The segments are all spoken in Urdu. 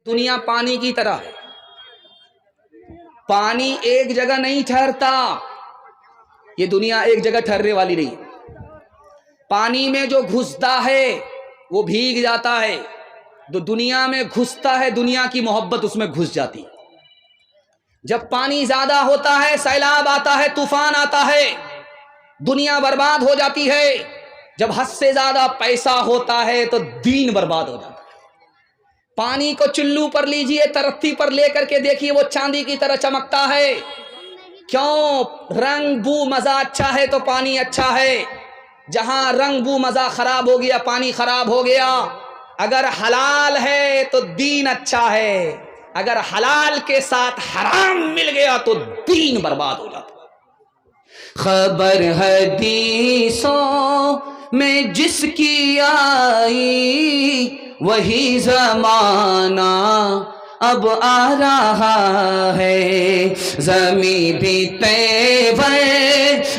دنیا پانی کی طرح ہے، پانی ایک جگہ نہیں ٹھہرتا، یہ دنیا ایک جگہ ٹھہرنے والی نہیں۔ پانی میں جو گھستا ہے وہ بھیگ جاتا ہے، جو دنیا میں گھستا ہے دنیا کی محبت اس میں گھس جاتی ہے۔ جب پانی زیادہ ہوتا ہے سیلاب آتا ہے، طوفان آتا ہے، دنیا برباد ہو جاتی ہے۔ جب حد سے زیادہ پیسہ ہوتا ہے تو دین برباد ہو جاتا ہے۔ پانی کو چلو پر لیجئے، ترتھی پر لے کر کے دیکھیے، وہ چاندی کی طرح چمکتا ہے۔ کیوں؟ رنگ بو مزہ اچھا ہے تو پانی اچھا ہے۔ جہاں رنگ بو مزہ خراب ہو گیا پانی خراب ہو گیا۔ اگر حلال ہے تو دین اچھا ہے، اگر حلال کے ساتھ حرام مل گیا تو دین برباد ہو جاتا۔ خبر حدیثوں میں جس کی آئی وہی زمانہ اب آ رہا ہے، زمین بھی تیور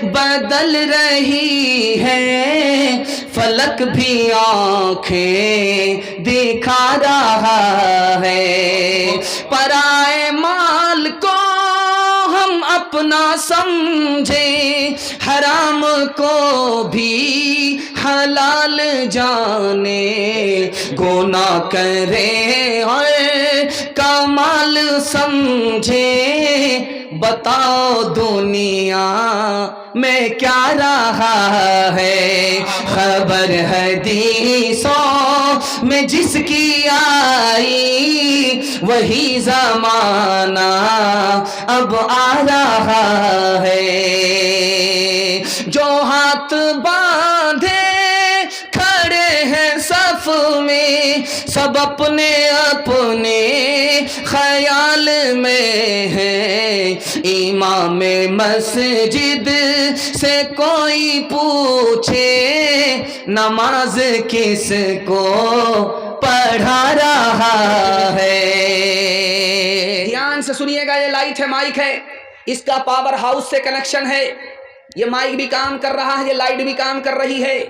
بدل رہی ہے، فلک بھی آنکھیں دکھا رہا ہے۔ پرائے مال کو ہم اپنا سمجھیں، حرام کو بھی حلال جانے، گناہ کرے اور کمال سمجھے، بتاؤ دنیا میں کیا رہا ہے۔ خبر حدیثوں میں جس کی آئی وہی زمانہ اب آ رہا ہے۔ جو ہاتھ باندھے کھڑے ہیں صف میں، سب اپنے اپنے خیال میں ہیں، امام مسجد سے کوئی پوچھے نماز کس کو پڑھا رہا ہے۔ دھیان سے سنیے گا، یہ لائٹ ہے، مائک ہے، اس کا پاور ہاؤس سے کنیکشن ہے، یہ مائک بھی کام کر رہا ہے، یہ لائٹ بھی کام کر رہی ہے۔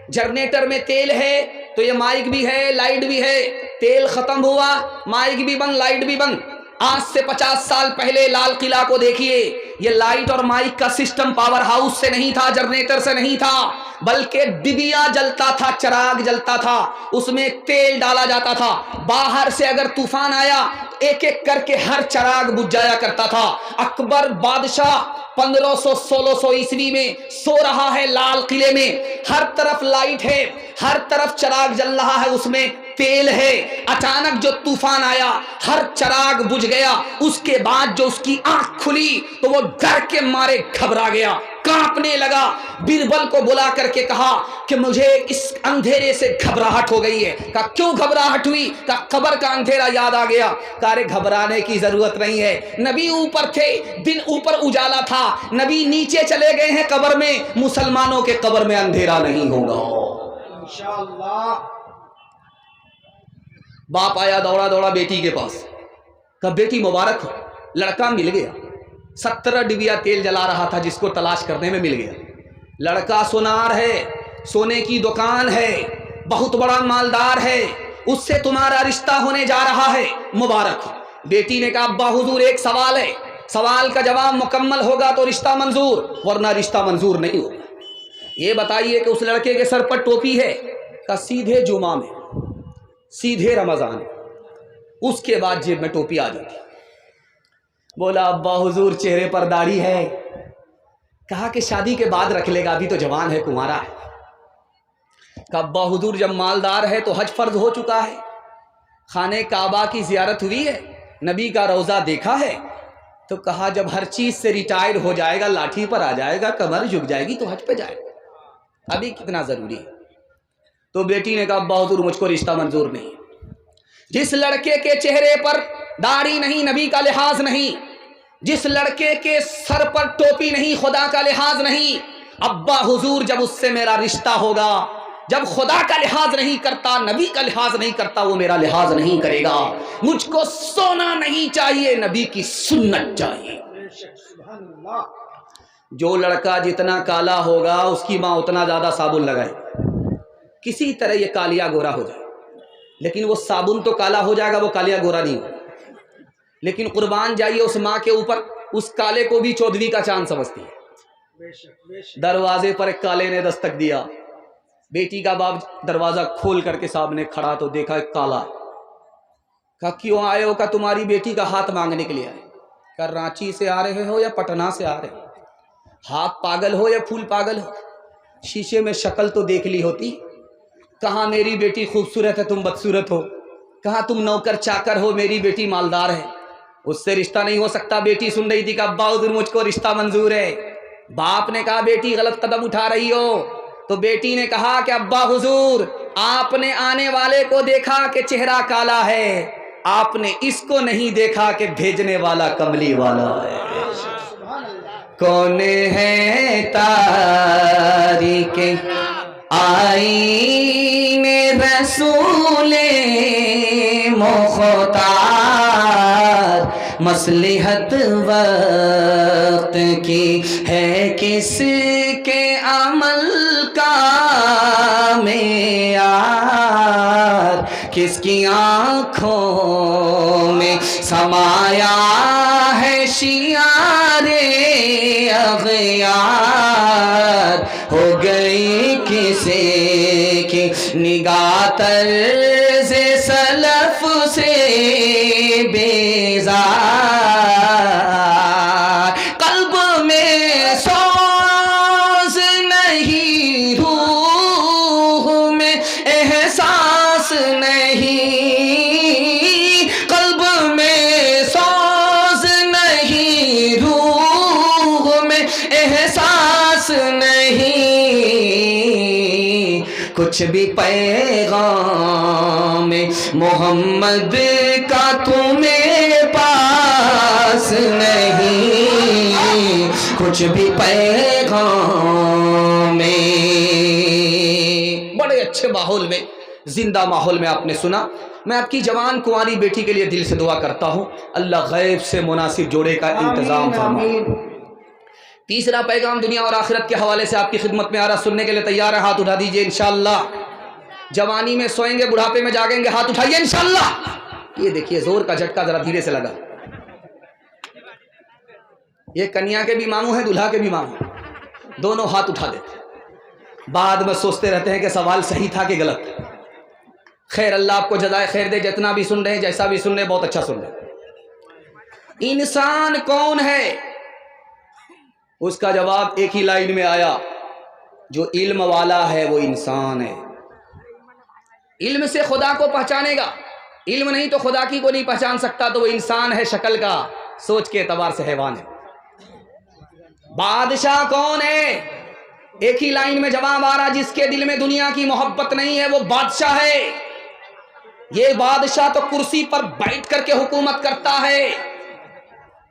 جنریٹر میں تیل ہے تو یہ مائک بھی ہے، لائٹ بھی ہے۔ تیل ختم ہوا، مائک بھی بند، لائٹ بھی بند۔ آج سے 50 سال پہلے لال قلعہ کو دیکھیے، یہ لائٹ اور مائک کا سسٹم پاور ہاؤس سے نہیں تھا، جنریٹر سے نہیں تھا، بلکہ ڈبیا جلتا تھا، چراغ جلتا تھا، اس میں تیل ڈالا جاتا تھا۔ باہر سے اگر طوفان آیا ایک ایک کر کے ہر چراغ بجھ جایا کرتا تھا۔ اکبر بادشاہ 1500-1600 عیسوی میں سو رہا ہے لال قلعے میں، ہر طرف لائٹ ہے، ہر طرف چراغ جل رہا ہے، اس میں تیل ہے۔ اچانک جو طوفان آیا ہر چراغ بجھ گیا، اس کے بعد جو اس کی آنکھ کھلی تو وہ ڈر کے مارے گھبرا گیا، کانپنے لگا۔ بربل کو بلا کر کے کہا کہ مجھے اس اندھیرے سے گھبراہٹ ہو گئی ہے۔ کہا کیوں گھبراہٹ ہوئی؟ کہا قبر کا اندھیرا یاد آ گیا۔ کہا گھبرانے کی ضرورت نہیں ہے، نبی اوپر تھے، دن اوپر اجالا تھا، نبی نیچے چلے گئے ہیں قبر میں، مسلمانوں کے قبر میں اندھیرا نہیں ہوگا انشاءاللہ۔ باپ آیا دوڑا دوڑا بیٹی کے پاس، کہا بیٹی مبارک ہو، لڑکا مل گیا۔ 17 ڈبیا تیل جلا رہا تھا جس کو تلاش کرنے میں مل گیا۔ لڑکا سونار ہے، سونے کی دکان ہے، بہت بڑا مالدار ہے، اس سے تمہارا رشتہ ہونے جا رہا ہے، مبارک۔ بیٹی نے کہا ابا حضور ایک سوال ہے، سوال کا جواب مکمل ہوگا تو رشتہ منظور، ورنہ رشتہ منظور نہیں ہوگا۔ یہ بتائیے کہ اس لڑکے کے سر پر ٹوپی ہے؟ کہا سیدھے جمعہ میں، سیدھے رمضان، اس کے بعد جیب میں ٹوپی آ جاتی۔ بولا ابا حضور چہرے پر داڑھی ہے؟ کہا کہ شادی کے بعد رکھ لے گا، ابھی تو جوان ہے، کنوارا ہے۔ کہا ابا حضور جب مالدار ہے تو حج فرض ہو چکا ہے، خانہ کعبہ کی زیارت ہوئی ہے، نبی کا روضہ دیکھا ہے، تو کہا جب ہر چیز سے ریٹائر ہو جائے گا، لاٹھی پر آ جائے گا، کمر جھک جائے گی تو حج پہ جائے گا، ابھی کتنا ضروری ہے۔ تو بیٹی نے کہا ابا حضور مجھ کو رشتہ منظور نہیں۔ جس لڑکے کے چہرے پر داڑھی نہیں، نبی کا لحاظ نہیں، جس لڑکے کے سر پر ٹوپی نہیں، خدا کا لحاظ نہیں، ابا حضور جب اس سے میرا رشتہ ہوگا، جب خدا کا لحاظ نہیں کرتا، نبی کا لحاظ نہیں کرتا، وہ میرا لحاظ نہیں کرے گا۔ مجھ کو سونا نہیں چاہیے، نبی کی سنت چاہیے۔ جو لڑکا جتنا کالا ہوگا اس کی ماں اتنا زیادہ صابن لگائے، کسی طرح یہ کالیا گورا ہو جائے، لیکن وہ صابن تو کالا ہو جائے گا، وہ کالیا گورا نہیں ہو. لیکن قربان جائیے اس ماں کے اوپر، اس کالے کو بھی 14ویں کا چاند سمجھتی ہے. دروازے پر ایک کالے نے دستک دیا. بیٹی کا باپ دروازہ کھول کر کے سامنے کھڑا تو دیکھا ایک کالا. کہا کیوں آئے ہو؟ کہا تمہاری بیٹی کا ہاتھ مانگنے کے لیے آئے. کہا رانچی سے آ رہے ہو یا پٹنہ سے آ رہے ہو؟ ہاتھ پاگل ہو یا پھول پاگل ہو؟ شیشے میں شکل تو دیکھ لی ہوتی. کہاں میری بیٹی خوبصورت ہے تم بدصورت ہو. کہاں تم نوکر چاکر ہو میری بیٹی مالدار ہے. اس سے رشتہ نہیں ہو سکتا. بیٹی سن رہی تھی کہ ابا حضور مجھ کو رشتہ منظور ہے. باپ نے کہا بیٹی غلط قدم اٹھا رہی ہو. تو بیٹی نے کہا کہ ابا حضور آپ نے آنے والے کو دیکھا کہ چہرہ کالا ہے، آپ نے اس کو نہیں دیکھا کہ بھیجنے والا کملی والا ہے. کون ہے تاریخ آئین رسول مختار، مصلحت وقت کی ہے کس کے عمل کا معیار، کس کی آنکھوں میں سمایا ہے شیار اغیار، ہو گئی کسی کی نگاہ طرز سلف سے بیزار، قلب میں سوز نہیں، روح میں احساس نہیں، قلب میں سوز نہیں، روح میں احساس نہیں، کچھ بھی پیغام محمد کا تمہیں پاس نہیں، کچھ بھی پیغام. بڑے اچھے ماحول میں، زندہ ماحول میں آپ نے سنا. میں آپ کی جوان کنواری بیٹی کے لیے دل سے دعا کرتا ہوں اللہ غیب سے مناسب جوڑے کا انتظام فرمائے. تیسرا پیغام دنیا اور آخرت کے حوالے سے آپ کی خدمت میں آ رہا، سننے کے لیے تیار ہے؟ ہاتھ اٹھا دیجئے. انشاءاللہ جوانی میں سوئیں گے، بڑھاپے میں جاگیں گے. ہاتھ اٹھائیے انشاءاللہ. یہ دیکھیے زور کا جھٹکا ذرا دھیرے سے لگا. یہ کنیا کے بھی ماموں ہیں، دلہا کے بھی ماموں، دونوں ہاتھ اٹھا دیتے. بعد میں سوچتے رہتے ہیں کہ سوال صحیح تھا کہ غلط. خیر اللہ آپ کو جزائے خیر دے. جتنا بھی سن رہے ہیں، جیسا بھی سن رہے ہیں، بہت اچھا سن رہے ہیں. انسان کون ہے؟ اس کا جواب ایک ہی لائن میں آیا، جو علم والا ہے وہ انسان ہے. علم سے خدا کو پہچانے گا، علم نہیں تو خدا کی کو نہیں پہچان سکتا، تو وہ انسان ہے شکل کا، سوچ کے اعتبار سے حیوان ہے. بادشاہ کون ہے؟ ایک ہی لائن میں جواب آ رہا، جس کے دل میں دنیا کی محبت نہیں ہے وہ بادشاہ ہے. یہ بادشاہ تو کرسی پر بیٹھ کر کے حکومت کرتا ہے،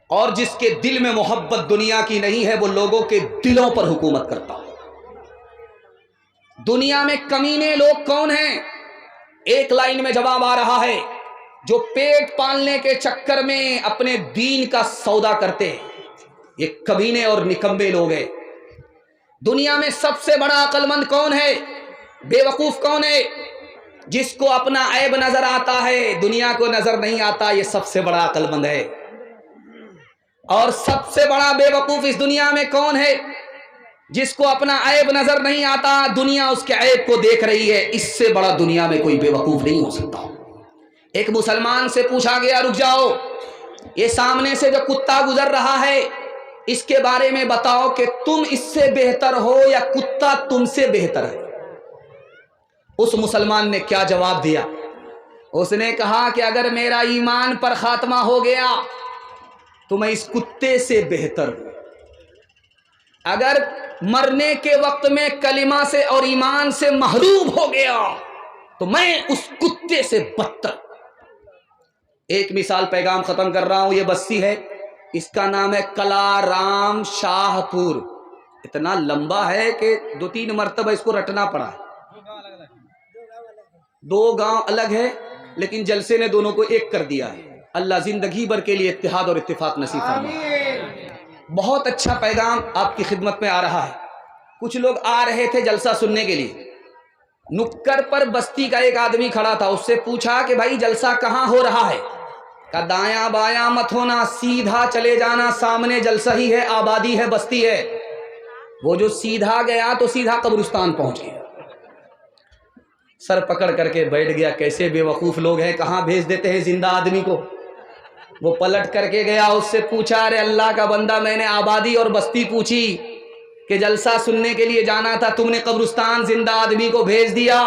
اور جس کے دل میں محبت دنیا کی نہیں ہے وہ لوگوں کے دلوں پر حکومت کرتا ہے. دنیا میں کمینے لوگ کون ہیں؟ ایک لائن میں جواب آ رہا ہے، جو پیٹ پالنے کے چکر میں اپنے دین کا سودا کرتے ہیں، یہ کمینے اور نکمبے لوگ ہیں. دنیا میں سب سے بڑا عقل مند کون ہے؟ بے وقوف کون ہے؟ جس کو اپنا عیب نظر آتا ہے، دنیا کو نظر نہیں آتا، یہ سب سے بڑا عقل مند ہے. اور سب سے بڑا بے وقوف اس دنیا میں کون ہے؟ جس کو اپنا عیب نظر نہیں آتا، دنیا اس کے عیب کو دیکھ رہی ہے. اس سے بڑا دنیا میں کوئی بے وقوف نہیں ہو سکتا. ایک مسلمان سے پوچھا گیا، رک جاؤ، یہ سامنے سے جو کتا گزر رہا ہے اس کے بارے میں بتاؤ کہ تم اس سے بہتر ہو یا کتا تم سے بہتر ہے؟ اس مسلمان نے کیا جواب دیا؟ اس نے کہا کہ اگر میرا ایمان پر خاتمہ ہو گیا تو میں اس کتے سے بہتر ہوں، اگر مرنے کے وقت میں کلمہ سے اور ایمان سے محروم ہو گیا تو میں اس کتے سے بدتر. ایک مثال پیغام ختم کر رہا ہوں. یہ بستی ہے، اس کا نام ہے کلارام شاہ پور. اتنا لمبا ہے کہ 2-3 مرتبہ اس کو رٹنا پڑا. 2 گاؤں الگ ہے لیکن جلسے نے دونوں کو ایک کر دیا ہے. اللہ زندگی بھر کے لیے اتحاد اور اتفاق نصیب فرمائے. بہت اچھا پیغام آپ کی خدمت میں آ رہا ہے. کچھ لوگ آ رہے تھے جلسہ سننے کے لیے، نکر پر بستی کا ایک آدمی کھڑا تھا، اس سے پوچھا کہ بھائی جلسہ کہاں ہو رہا ہے؟ کہا دایاں بایاں مت ہونا، سیدھا چلے جانا، سامنے جلسہ ہی ہے، آبادی ہے، بستی ہے۔ وہ جو سیدھا گیا تو سیدھا قبرستان پہنچ گیا، سر پکڑ کر کے بیٹھ گیا۔ کیسے بے وقوف لوگ ہیں، کہاں بھیج دیتے ہیں زندہ آدمی کو۔ وہ پلٹ کر کے گیا، اس سے پوچھا ارے اللہ کا بندہ، میں نے آبادی اور بستی پوچھی کہ جلسہ سننے کے لیے جانا تھا، تم نے قبرستان زندہ آدمی کو بھیج دیا۔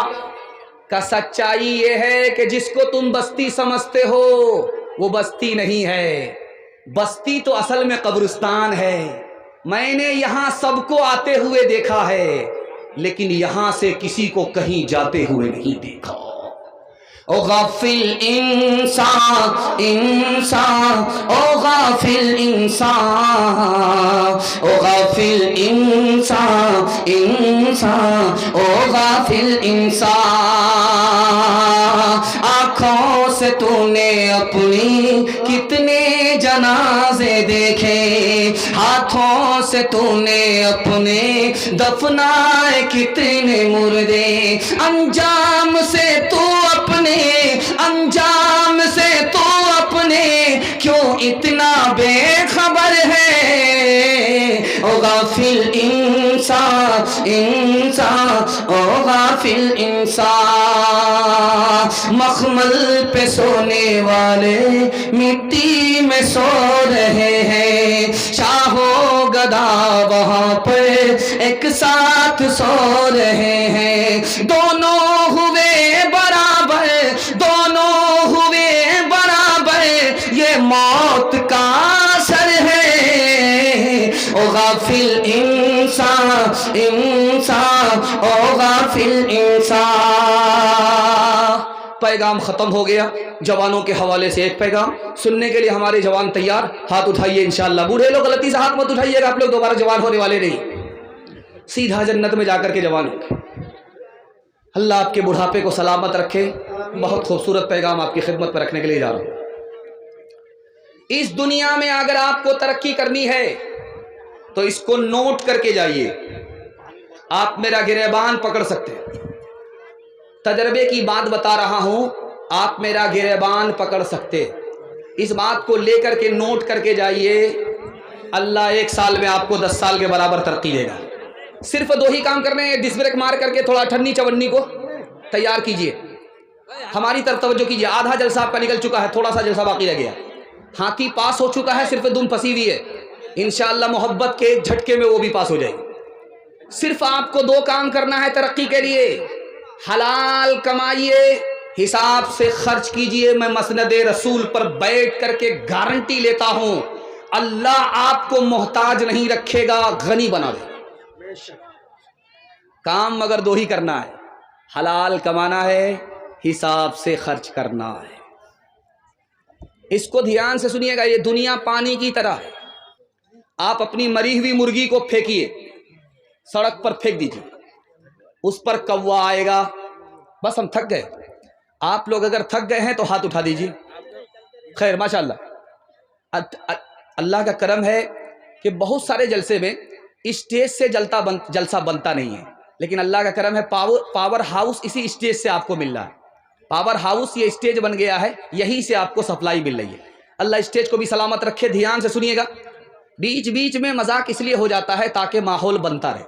کہ سچائی یہ ہے کہ جس کو تم بستی سمجھتے ہو وہ بستی نہیں ہے، بستی تو اصل میں قبرستان ہے۔ میں نے یہاں سب کو آتے ہوئے دیکھا ہے، لیکن یہاں سے کسی کو کہیں جاتے ہوئے نہیں دیکھا۔ او غافل انسان انسان، او غافل انسان، او غافل انسان انسان، او غافل انسان، آنکھوں سے تو نے اپنی کتنے جنازے دیکھے، ہاتھوں سے تو نے اپنے دفنائے کتنے مردے، انجام سے تو اپنے انجام سے تو اپنے کیوں اتنا بے خبر ہے؟ او غافل انسان انسان، او غافل انسان، مخمل پہ سونے والے مٹی میں سو رہے ہیں، شاہ و گدا وہاں پر ایک ساتھ سو رہے ہیں، دونوں ہوئے برابر، دونوں ہوئے برابر، یہ موت کا اثر ہے۔ او غافل انسان انسان، او غافل انسان۔ پیغام ختم ہو گیا۔ جوانوں کے حوالے سے ایک پیغام سننے کے لیے ہمارے جوان تیار؟ ہاتھ اٹھائیے انشاءاللہ۔ بوڑھے لوگ غلطی سے ہاتھ مت اٹھائیے گا، آپ لوگ دوبارہ جوان ہونے والے نہیں، سیدھا جنت میں جا کر کے جوان ہوں گے۔ اللہ آپ کے بڑھاپے کو سلامت رکھے۔ بہت خوبصورت پیغام آپ کی خدمت پر رکھنے کے لیے جا رہا ہوں۔ اس دنیا میں اگر آپ کو ترقی کرنی ہے تو اس کو نوٹ کر کے جائیے۔ آپ میرا گریبان پکڑ سکتے ہیں، تجربے کی بات بتا رہا ہوں، آپ میرا گریبان پکڑ سکتے، اس بات کو لے کر کے نوٹ کر کے جائیے۔ اللہ 1 سال میں آپ کو 10 سال کے برابر ترقی دے گا۔ صرف 2 ہی کام کرنے ہیں، ڈس بریک مار کر کے تھوڑا ٹھنڈی چونی کو تیار کیجئے، ہماری طرف توجہ کیجئے۔ آدھا جلسہ آپ کا نکل چکا ہے، تھوڑا سا جلسہ باقی رہ گیا، ہاتھی پاس ہو چکا ہے، صرف دم پھنسی ہوئی ہے، انشاءاللہ محبت کے جھٹکے میں وہ بھی پاس ہو جائے گی۔ صرف آپ کو 2 کام کرنا ہے ترقی کے لیے، حلال کمائیے، حساب سے خرچ کیجئے۔ میں مسند رسول پر بیٹھ کر کے گارنٹی لیتا ہوں، اللہ آپ کو محتاج نہیں رکھے گا، غنی بنا دے۔ کام مگر 2 ہی کرنا ہے، حلال کمانا ہے، حساب سے خرچ کرنا ہے۔ اس کو دھیان سے سنیے گا، یہ دنیا پانی کی طرح ہے۔ آپ اپنی مری ہوئی مرغی کو پھینکیے، سڑک پر پھینک دیجیے، اس پر کوا آئے گا۔ بس ہم تھک گئے، آپ لوگ اگر تھک گئے ہیں تو ہاتھ اٹھا دیجیے۔ خیر ماشاءاللہ، اللہ کا کرم ہے کہ بہت سارے جلسے میں اسٹیج سے جلسہ بنتا نہیں ہے، لیکن اللہ کا کرم ہے پاور ہاؤس اسی اسٹیج سے آپ کو مل رہا ہے۔ پاور ہاؤس یہ اسٹیج بن گیا ہے، یہی سے آپ کو سپلائی مل رہی ہے۔ اللہ اسٹیج کو بھی سلامت رکھے۔ دھیان سے سنیے گا، بیچ بیچ میں مذاق اس لیے ہو جاتا ہے تاکہ ماحول بنتا رہے،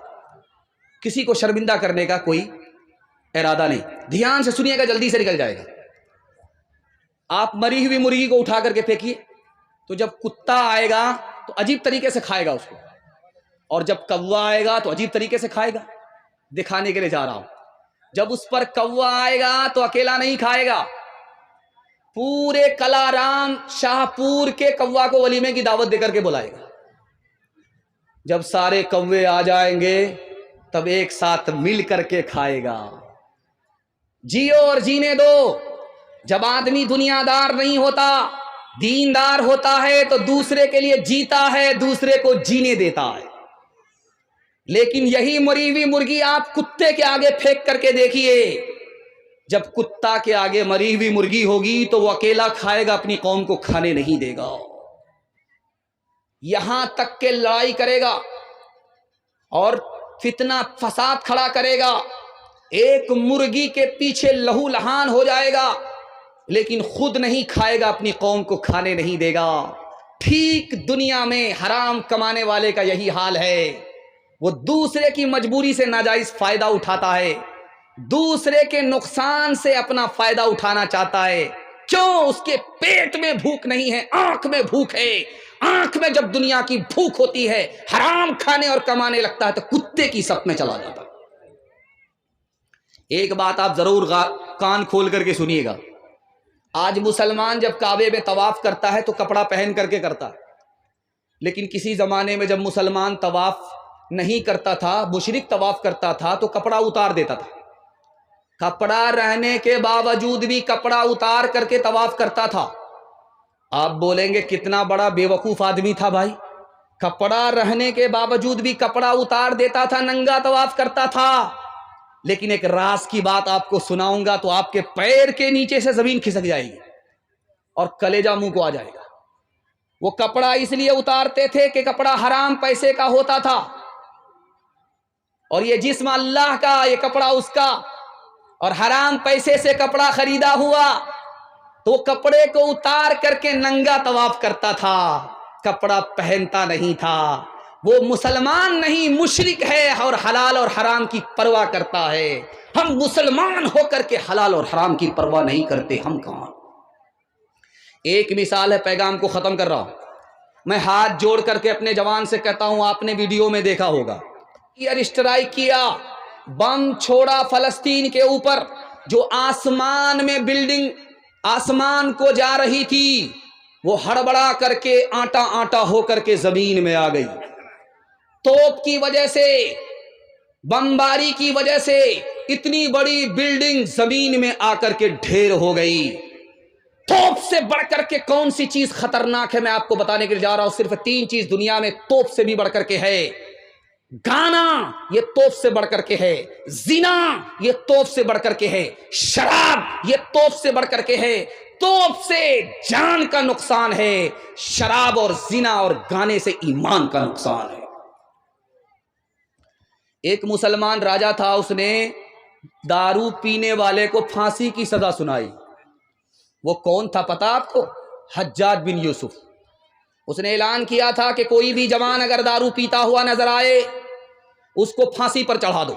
کسی کو شرمندہ کرنے کا کوئی ارادہ نہیں۔ دھیان سے سنیے گا، جلدی سے نکل جائے گا۔ آپ مری ہوئی مرغی کو اٹھا کر کے پھینکیے، تو جب کتا آئے گا تو عجیب طریقے سے کھائے گا اس کو، اور جب کوا آئے گا تو عجیب طریقے سے کھائے گا۔ دکھانے کے لیے جا رہا ہوں، جب اس پر کوا آئے گا تو اکیلا نہیں کھائے گا، پورے کلارام شاہ پور کے کوا کو ولیمے کی دعوت دے کر کے بلائے گا۔ جب سارے کوے آ جائیں گے تب ایک ساتھ مل کر کے کھائے گا۔ جیو اور جینے دو۔ جب آدمی دنیا دار نہیں ہوتا، دیندار ہوتا ہے تو دوسرے کے لیے جیتا ہے، دوسرے کو جینے دیتا ہے۔ لیکن یہی مری ہوئی مرغی آپ کتے کے آگے پھینک کر کے دیکھیے، جب کتا کے آگے مری ہوئی مرغی ہوگی تو وہ اکیلا کھائے گا، اپنی قوم کو کھانے نہیں دے گا، یہاں تک کہ لڑائی کرے گا اور فتنہ فساد کھڑا کرے گا۔ ایک مرغی کے پیچھے لہو لہان ہو جائے گا لیکن خود نہیں کھائے گا، اپنی قوم کو کھانے نہیں دے گا۔ ٹھیک دنیا میں حرام کمانے والے کا یہی حال ہے، وہ دوسرے کی مجبوری سے ناجائز فائدہ اٹھاتا ہے، دوسرے کے نقصان سے اپنا فائدہ اٹھانا چاہتا ہے۔ کیوں؟ اس کے پیٹ میں بھوک نہیں ہے، آنکھ میں بھوک ہے۔ آنکھ میں جب دنیا کی بھوک ہوتی ہے، حرام کھانے اور کمانے لگتا ہے تو کتے کی صف میں چلا جاتا ہے۔ ایک بات آپ ضرور کان کھول کر کے سنیے گا، آج مسلمان جب کعبے میں طواف کرتا ہے تو کپڑا پہن کر کے کرتا ہے، لیکن کسی زمانے میں جب مسلمان طواف نہیں کرتا تھا، مشرک طواف کرتا تھا تو کپڑا اتار دیتا تھا۔ کپڑا رہنے کے باوجود بھی کپڑا اتار کر کے طواف کرتا تھا۔ آپ بولیں گے کتنا بڑا بے وقوف آدمی تھا بھائی، کپڑا رہنے کے باوجود بھی کپڑا اتار دیتا تھا، ننگا طواف کرتا تھا۔ لیکن ایک راز کی بات آپ کو سناؤں گا تو آپ کے پیر کے نیچے سے زمین کھسک جائے گی اور کلیجہ منہ کو آ جائے گا۔ وہ کپڑا اس لیے اتارتے تھے کہ کپڑا حرام پیسے کا ہوتا تھا، اور یہ جسم اللہ کا، یہ کپڑا اس کا، اور حرام پیسے سے کپڑا خریدا ہوا تو کپڑے کو اتار کر کے ننگا طواف کرتا تھا، کپڑا پہنتا نہیں تھا۔ وہ مسلمان نہیں، مشرک ہے اور حلال اور حرام کی پرواہ کرتا ہے۔ ہم مسلمان ہو کر کے حلال اور حرام کی پرواہ نہیں کرتے، ہم کہاں؟ ایک مثال ہے، پیغام کو ختم کر رہا ہوں۔ میں ہاتھ جوڑ کر کے اپنے جوان سے کہتا ہوں، آپ نے ویڈیو میں دیکھا ہوگا، ایئر اسٹرائک کیا، بم چھوڑا فلسطین کے اوپر، جو آسمان میں بلڈنگ آسمان کو جا رہی تھی وہ ہڑبڑا کر کے آٹا آٹا ہو کر کے زمین میں آ گئی۔ توپ کی وجہ سے، بمباری کی وجہ سے اتنی بڑی بلڈنگ زمین میں آ کر کے ڈھیر ہو گئی۔ توپ سے بڑھ کر کے کون سی چیز خطرناک ہے میں آپ کو بتانے کے لیے جا رہا ہوں۔ صرف 3 چیز دنیا میں توپ سے بھی بڑھ کر کے ہے۔ گانا یہ توپ سے بڑھ کر کے ہے، زنا یہ توپ سے بڑھ کر کے ہے، شراب یہ توپ سے بڑھ کر کے ہے۔ توپ سے جان کا نقصان ہے، شراب اور زنا اور گانے سے ایمان کا نقصان ہے۔ ایک مسلمان راجا تھا، اس نے دارو پینے والے کو پھانسی کی سزا سنائی۔ وہ کون تھا پتہ آپ کو؟ حجاج بن یوسف۔ اس نے اعلان کیا تھا کہ کوئی بھی جوان اگر دارو پیتا ہوا نظر آئے اس کو پھانسی پر چڑھا دو۔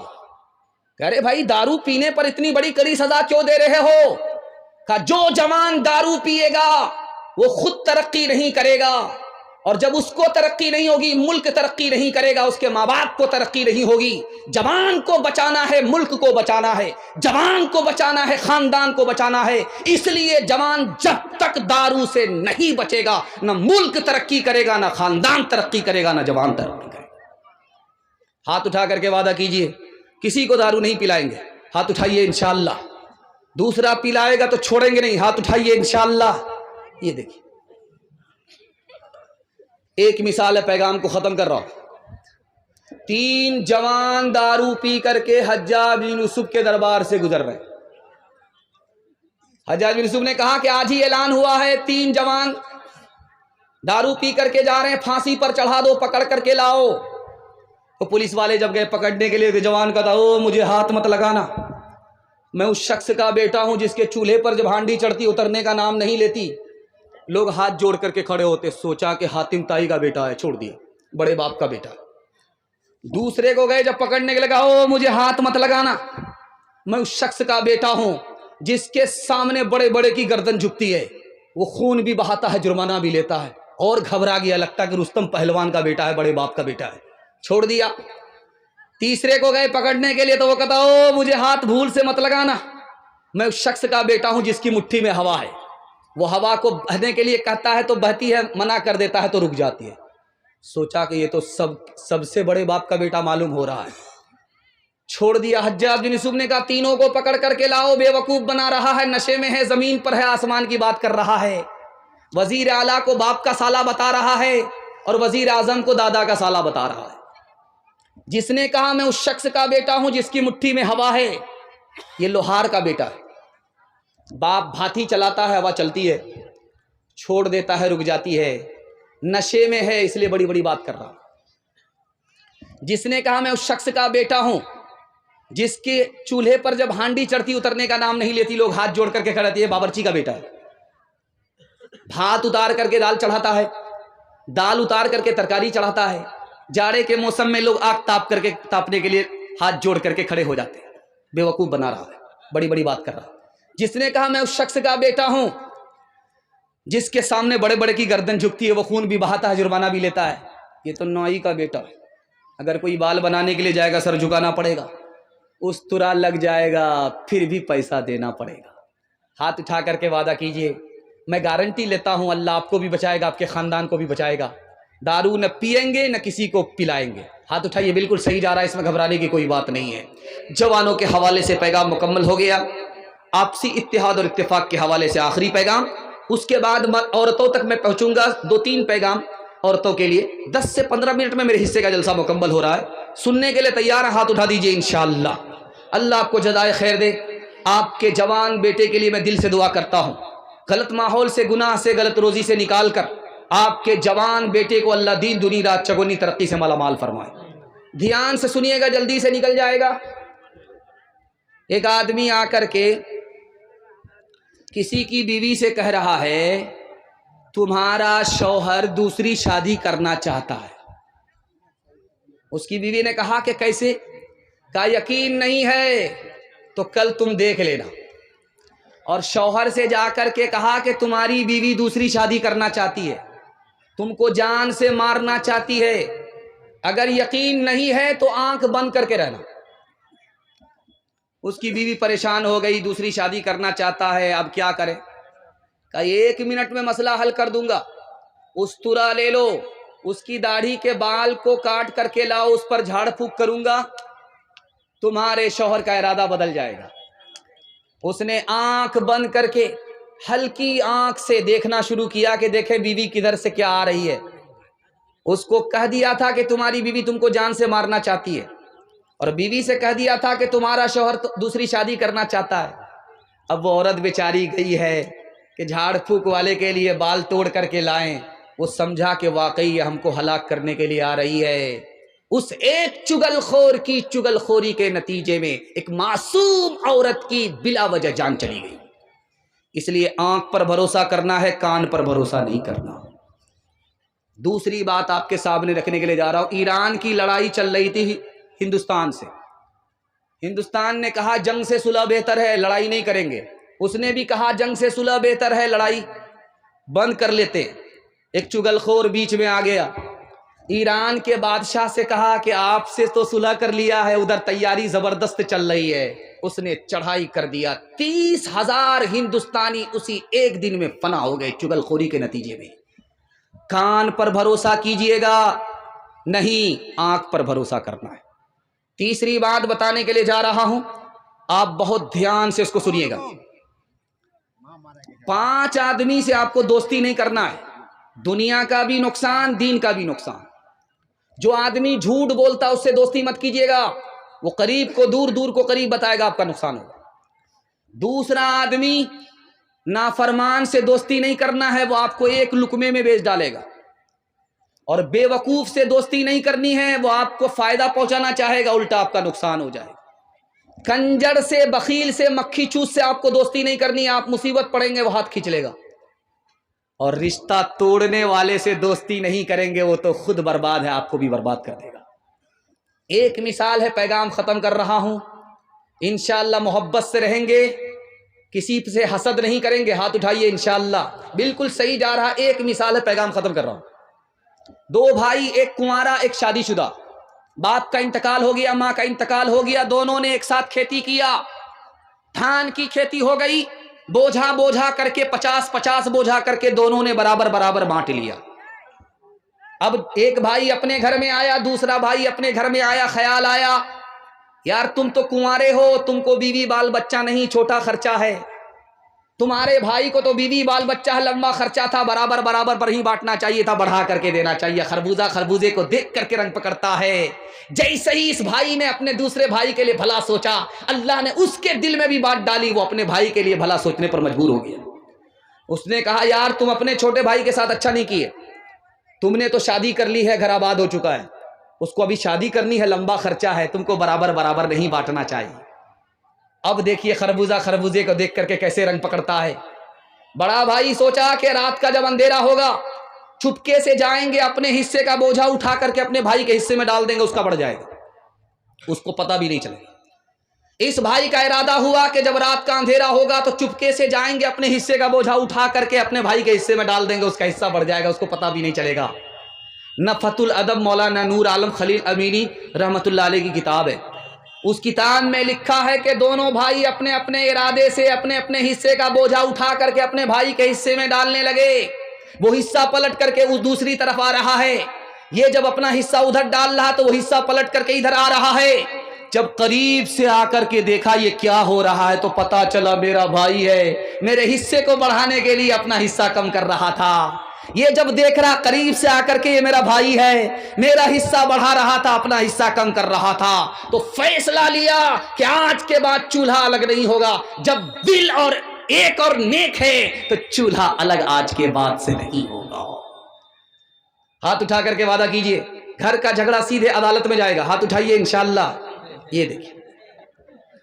کہہ رہے بھائی دارو پینے پر اتنی بڑی کڑی سزا کیوں دے رہے ہو؟ کہا جو جوان دارو پیے گا وہ خود ترقی نہیں کرے گا، اور جب اس کو ترقی نہیں ہوگی ملک ترقی نہیں کرے گا، اس کے ماں باپ کو ترقی نہیں ہوگی۔ جوان کو بچانا ہے، ملک کو بچانا ہے، جوان کو بچانا ہے، خاندان کو بچانا ہے۔ اس لیے جوان جب تک دارو سے نہیں بچے گا نہ ملک ترقی کرے گا، نہ خاندان ترقی کرے گا، نہ جوان ترقی کرے گا۔ ہاتھ اٹھا کر کے وعدہ کیجئے کسی کو دارو نہیں پلائیں گے، ہاتھ اٹھائیے انشاءاللہ۔ دوسرا پلائے گا تو چھوڑیں گے نہیں، ہاتھ اٹھائیے انشاءاللہ۔ یہ دیکھیے ایک مثال ہے، پیغام کو ختم کر رہا ہوں۔ 3 جوان دارو پی کر کے حجاج بن یوسف کے دربار سے گزر رہے۔ حجاج بن یوسف نے کہا کہ آج ہی اعلان ہوا ہے 3 جوان دارو پی کر کے جا رہے ہیں، پھانسی پر چڑھا دو، پکڑ کر کے لاؤ۔ تو پولیس والے جب گئے پکڑنے کے لیے تو جوان کہا او مجھے ہاتھ مت لگانا، میں اس شخص کا بیٹا ہوں جس کے چولہے پر جب ہانڈی چڑھتی اترنے کا نام نہیں لیتی۔ لوگ ہاتھ جوڑ کر کے کھڑے ہوتے، سوچا کہ حاتم تائی کا بیٹا ہے، چھوڑ دیا، بڑے باپ کا بیٹا۔ دوسرے کو گئے جب پکڑنے کے لگا او مجھے ہاتھ مت لگانا، میں اس شخص کا بیٹا ہوں جس کے سامنے بڑے بڑے کی گردن جھکتی ہے، وہ خون بھی بہاتا ہے، جرمانہ بھی لیتا ہے، اور گھبرا گیا، لگتا کہ رستم پہلوان کا بیٹا ہے، بڑے باپ کا بیٹا ہے، چھوڑ دیا۔ تیسرے کو گئے پکڑنے کے لیے تو وہ کہتا او مجھے ہاتھ بھول سے مت لگانا، میں اس شخص کا بیٹا ہوں جس کی مٹھی میں ہوا ہے، وہ ہوا کو بہنے کے لیے کہتا ہے تو بہتی ہے، منع کر دیتا ہے تو رک جاتی ہے۔ سوچا کہ یہ تو سب سے بڑے باپ کا بیٹا معلوم ہو رہا ہے، چھوڑ دیا۔ حجاج بن یوسف نے کہا تینوں کو پکڑ کر کے لاؤ، بے وقوف بنا رہا ہے، نشے میں ہے، زمین پر ہے، آسمان کی بات کر رہا ہے، وزیر اعلیٰ کو باپ کا سالہ بتا رہا ہے اور وزیر اعظم کو دادا کا سالہ بتا رہا ہے۔ جس نے کہا میں اس شخص کا بیٹا ہوں جس کی مٹھی میں ہوا ہے، یہ لوہار کا بیٹا ہے، باپ بھاتی چلاتا ہے، ہوا چلتی ہے، چھوڑ دیتا ہے، رک جاتی ہے، نشے میں ہے اس لیے بڑی بڑی بات کر رہا ہوں۔ جس نے کہا میں اس شخص کا بیٹا ہوں جس کے چولہے پر جب ہانڈی چڑھتی اترنے کا نام نہیں لیتی، لوگ ہاتھ جوڑ کر کے کھڑے ہوتے ہیں، باورچی کا بیٹا ہے، بھات اتار کر کے دال چڑھاتا ہے، دال اتار کر کے ترکاری چڑھاتا ہے، جاڑے کے موسم میں لوگ آگ تاپنے کے لیے ہاتھ جوڑ کر کے کھڑے ہو جاتے ہیں، بے وقوف بنا رہا ہے، بڑی بڑی بات کر رہا ہے۔ جس نے کہا میں اس شخص کا بیٹا ہوں جس کے سامنے بڑے بڑے کی گردن جھکتی ہے، وہ خون بھی بہاتا ہے، جرمانہ بھی لیتا ہے، یہ تو نوائی کا بیٹا ہے، اگر کوئی بال بنانے کے لیے جائے گا سر جھکانا پڑے گا، استرا لگ جائے گا پھر بھی پیسہ دینا پڑے گا۔ ہاتھ اٹھا کر کے وعدہ کیجئے، میں گارنٹی لیتا ہوں اللہ آپ کو بھی بچائے گا، آپ کے خاندان کو بھی بچائے گا، دارو نہ پیئیں گے نہ کسی کو پلائیں گے۔ ہاتھ اٹھائیے، بالکل صحیح جا رہا ہے، اس میں گھبرانے کی کوئی بات نہیں ہے۔ جوانوں کے حوالے سے پیغام مکمل ہو گیا، آپسی اتحاد اور اتفاق کے حوالے سے آخری پیغام، اس کے بعد عورتوں تک میں پہنچوں گا، 2-3 پیغام عورتوں کے لیے، 10 سے 15 منٹ میں میرے حصے کا جلسہ مکمل ہو رہا ہے، سننے کے لیے تیار ہیں؟ ہاتھ اٹھا دیجئے انشاءاللہ۔ اللہ آپ کو جزائے خیر دے۔ آپ کے جوان بیٹے کے لیے میں دل سے دعا کرتا ہوں، غلط ماحول سے، گناہ سے، غلط روزی سے نکال کر آپ کے جوان بیٹے کو اللہ دین دنیا رات چگونی ترقی سے مالا مال فرمائے۔ دھیان سے سنیے گا، جلدی سے نکل جائے گا۔ ایک آدمی آ کر کے کسی کی بیوی سے کہہ رہا ہے تمہارا شوہر دوسری شادی کرنا چاہتا ہے۔ اس کی بیوی نے کہا کہ کیسے؟ کہا یقین نہیں ہے تو کل تم دیکھ لینا۔ اور شوہر سے جا کر کے کہا کہ تمہاری بیوی دوسری شادی کرنا چاہتی ہے، تم کو جان سے مارنا چاہتی ہے، اگر یقین نہیں ہے تو آنکھ بند کر کے رہنا۔ اس کی بیوی پریشان ہو گئی، دوسری شادی کرنا چاہتا ہے، اب کیا کرے؟ کہا 1 منٹ میں مسئلہ حل کر دوں گا، استرا لے لو، اس کی داڑھی کے بال کو کاٹ کر کے لاؤ، اس پر جھاڑ پھونک کروں گا، تمہارے شوہر کا ارادہ بدل جائے گا۔ اس نے آنکھ بند کر کے ہلکی آنکھ سے دیکھنا شروع کیا کہ دیکھیں بیوی کدھر سے کیا آ رہی ہے۔ اس کو کہہ دیا تھا کہ تمہاری بیوی تم کو جان سے مارنا چاہتی ہے، اور بیوی سے کہہ دیا تھا کہ تمہارا شوہر دوسری شادی کرنا چاہتا ہے۔ اب وہ عورت بیچاری گئی ہے کہ جھاڑ پھونک والے کے لیے بال توڑ کر کے لائیں، وہ سمجھا کہ واقعی ہم کو ہلاک کرنے کے لیے آ رہی ہے۔ اس ایک چگل خور کی چگل خوری کے نتیجے میں ایک معصوم عورت کی بلا وجہ جان چلی گئی۔ اس لیے آنکھ پر بھروسہ کرنا ہے، کان پر بھروسہ نہیں کرنا۔ دوسری بات آپ کے سامنے رکھنے کے لیے جا رہا ہوں، ایران کی لڑائی چل رہی تھی ہندوستان سے۔ ہندوستان نے کہا جنگ سے صلح بہتر ہے، لڑائی نہیں کریں گے۔ اس نے بھی کہا جنگ سے صلح بہتر ہے، لڑائی بند کر لیتے۔ ایک چگل خور بیچ میں آ گیا، ایران کے بادشاہ سے کہا کہ آپ سے تو صلح کر لیا ہے، ادھر تیاری زبردست چل رہی ہے۔ اس نے چڑھائی کر دیا، 30,000 ہندوستانی اسی ایک دن میں فنا ہو گئے چگل خوری کے نتیجے میں۔ کان پر بھروسہ کیجئے گا نہیں، آنکھ پر بھروسہ کرنا ہے۔ تیسری بات بتانے کے لیے جا رہا ہوں، آپ بہت دھیان سے اس کو سنیے گا۔ 5 آدمی سے آپ کو دوستی نہیں کرنا ہے، دنیا کا بھی نقصان، دین کا بھی نقصان۔ جو آدمی جھوٹ بولتا اس سے دوستی مت کیجیے گا، وہ قریب کو دور، دور کو قریب بتائے گا، آپ کا نقصان ہوگا۔ دوسرا آدمی نافرمان سے دوستی نہیں کرنا ہے، وہ آپ کو ایک لقمے میں بیچ ڈالے گا۔ اور بے وقوف سے دوستی نہیں کرنی ہے، وہ آپ کو فائدہ پہنچانا چاہے گا، الٹا آپ کا نقصان ہو جائے گا۔ کنجر سے، بخیل سے، مکھی چوس سے آپ کو دوستی نہیں کرنی ہے، آپ مصیبت پڑیں گے وہ ہاتھ کھینچ لے گا۔ اور رشتہ توڑنے والے سے دوستی نہیں کریں گے، وہ تو خود برباد ہے، آپ کو بھی برباد کر دے گا۔ ایک مثال ہے، پیغام ختم کر رہا ہوں، انشاءاللہ محبت سے رہیں گے، کسی سے حسد نہیں کریں گے۔ ہاتھ اٹھائیے انشاءاللہ، بالکل صحیح جا رہا۔ ایک مثال ہے، پیغام ختم کر رہا ہوں۔ 2 بھائی، ایک کنوارا ایک شادی شدہ، باپ کا انتقال ہو گیا، ماں کا انتقال ہو گیا، دونوں نے ایک ساتھ کھیتی کیا، دھان کی کھیتی ہو گئی، بوجھا بوجھا کر کے 50-50 بوجھا کر کے دونوں نے برابر برابر بانٹ لیا۔ اب ایک بھائی اپنے گھر میں آیا، دوسرا بھائی اپنے گھر میں آیا، خیال آیا یار تم تو کنوارے ہو، تم کو بیوی بال بچہ نہیں، چھوٹا خرچہ ہے، تمہارے بھائی کو تو بیوی بال بچہ ہے، لمبا خرچہ تھا، برابر برابر پر ہی بانٹنا چاہیے تھا، بڑھا کر کے دینا چاہیے۔ خربوزہ خربوزے کو دیکھ کر کے رنگ پکڑتا ہے۔ جیسے ہی اس بھائی نے اپنے دوسرے بھائی کے لیے بھلا سوچا، اللہ نے اس کے دل میں بھی بات ڈالی، وہ اپنے بھائی کے لیے بھلا سوچنے پر مجبور ہو گیا۔ اس نے کہا یار تم اپنے چھوٹے بھائی کے ساتھ اچھا نہیں کیے، تم نے تو شادی کر لی ہے، گھر آباد ہو چکا ہے۔ اس کو ابھی شادی کرنی ہے، لمبا خرچہ ہے، تم کو برابر برابر نہیں بانٹنا چاہیے۔ اب دیکھیے خربوزہ خربوزے کو دیکھ کر کے کیسے رنگ پکڑتا ہے۔ بڑا بھائی سوچا کہ رات کا جب اندھیرا ہوگا چھپکے سے جائیں گے، اپنے حصے کا بوجھا اٹھا کر کے اپنے بھائی کے حصے میں ڈال دیں گے، اس کا بڑھ جائے گا، اس کو پتہ بھی نہیں چلے گا۔ اس بھائی کا ارادہ ہوا کہ جب رات کا اندھیرا ہوگا تو چپکے سے جائیں گے، اپنے حصے کا بوجھا اٹھا کر کے اپنے بھائی کے حصے میں ڈال دیں گے، اس کا حصہ بڑھ جائے گا، اس کو پتہ بھی نہیں چلے گا۔ نفحۃ الادب مولانا نور عالم خلیل امینی رحمۃ اللہ علیہ کی کتاب ہے، اس کتاب میں لکھا ہے کہ دونوں بھائی اپنے اپنے ارادے سے اپنے اپنے حصے کا بوجھا اٹھا کر کے اپنے بھائی کے حصے میں ڈالنے لگے۔ وہ حصہ پلٹ کر کے اس دوسری طرف آ رہا ہے، یہ جب اپنا حصہ ادھر ڈال رہا تو وہ حصہ پلٹ کر کے ادھر آ رہا ہے۔ جب قریب سے آ کر کے دیکھا یہ کیا ہو رہا ہے تو پتا چلا میرا بھائی ہے، میرے حصے کو بڑھانے کے لیے اپنا حصہ کم کر رہا تھا۔ یہ جب دیکھ رہا قریب سے آ کر کے یہ میرا بھائی ہے، میرا حصہ بڑھا رہا تھا، اپنا حصہ کم کر رہا تھا، تو فیصلہ لیا کہ آج کے بعد چولہا الگ نہیں ہوگا۔ جب دل اور ایک اور نیک ہے تو چولہا الگ آج کے بعد سے نہیں ہوگا۔ ہاتھ اٹھا کر کے وعدہ کیجئے، گھر کا جھگڑا سیدھے عدالت میں جائے گا۔ ہاتھ اٹھائیے انشاءاللہ۔ یہ دیکھیں،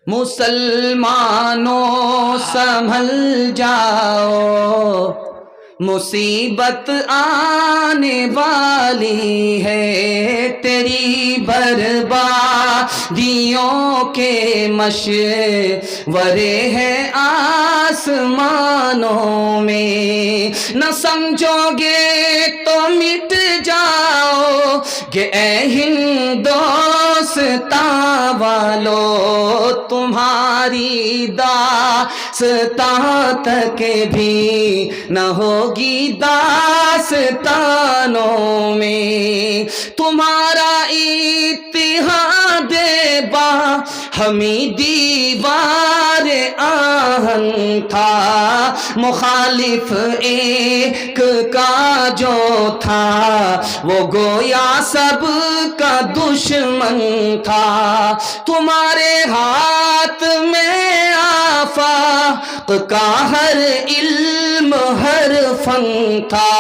مسلمانوں سنبھل جاؤ، مصیبت آنے والی ہے، تیری بربادیوں کے مشورے ہیں آسمانوں میں، نہ سمجھو گے تو مٹ جاؤ گے اے ہندوستاں والو، تمہاری داستان تک بھی نہ ہوگی داستانوں میں، تمہارا اتحاد با ہمیں دیوار آہن تھا، مخالف ایک کا جو تھا وہ گویا سب کا دشمن تھا، تمہارے ہاتھ میں آفاق کا ہر علم ہر فن تھا،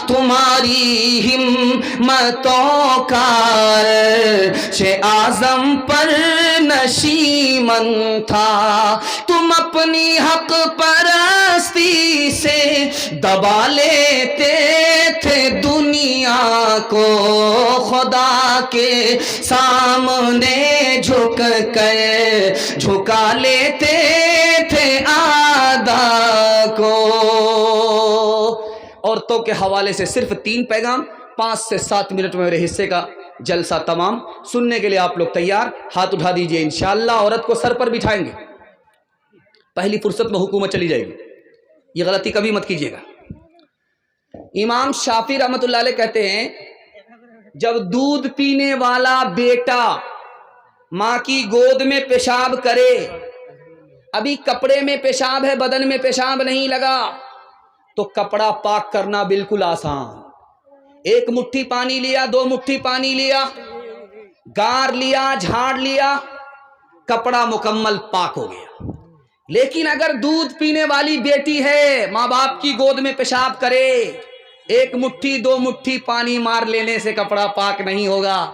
تمہاری ہمتوں کا عرش اعظم پر نشیمن تھا، تم اپنی حق پرستی سے دبا لیتے تھے دنیا کو، خدا کے سامنے جھک کر جھکا لیتے تھے اعداء کو۔ عورتوں کے حوالے سے صرف 3 پیغام، 5 سے 7 منٹ میں میرے حصے کا جلسہ تمام۔ سننے کے لیے آپ لوگ تیار؟ ہاتھ اٹھا دیجئے انشاءاللہ۔ عورت کو سر پر بٹھائیں گے، پہلی فرصت میں حکومت چلی جائے گی، یہ غلطی کبھی مت کیجیے گا۔ امام شافعی رحمۃ اللہ علیہ کہتے ہیں جب دودھ پینے والا بیٹا ماں کی گود میں پیشاب کرے، ابھی کپڑے میں پیشاب ہے، بدن میں پیشاب نہیں لگا، تو کپڑا پاک کرنا بالکل آسان۔ 1 مٹھی پانی لیا، 2 مٹھی پانی لیا، گار لیا، جھاڑ لیا، کپڑا مکمل پاک ہو گیا۔ لیکن اگر دودھ پینے والی بیٹی ہے، ماں باپ کی گود میں پیشاب کرے، 1 مٹھی 2 مٹھی پانی مار لینے سے کپڑا پاک نہیں ہوگا،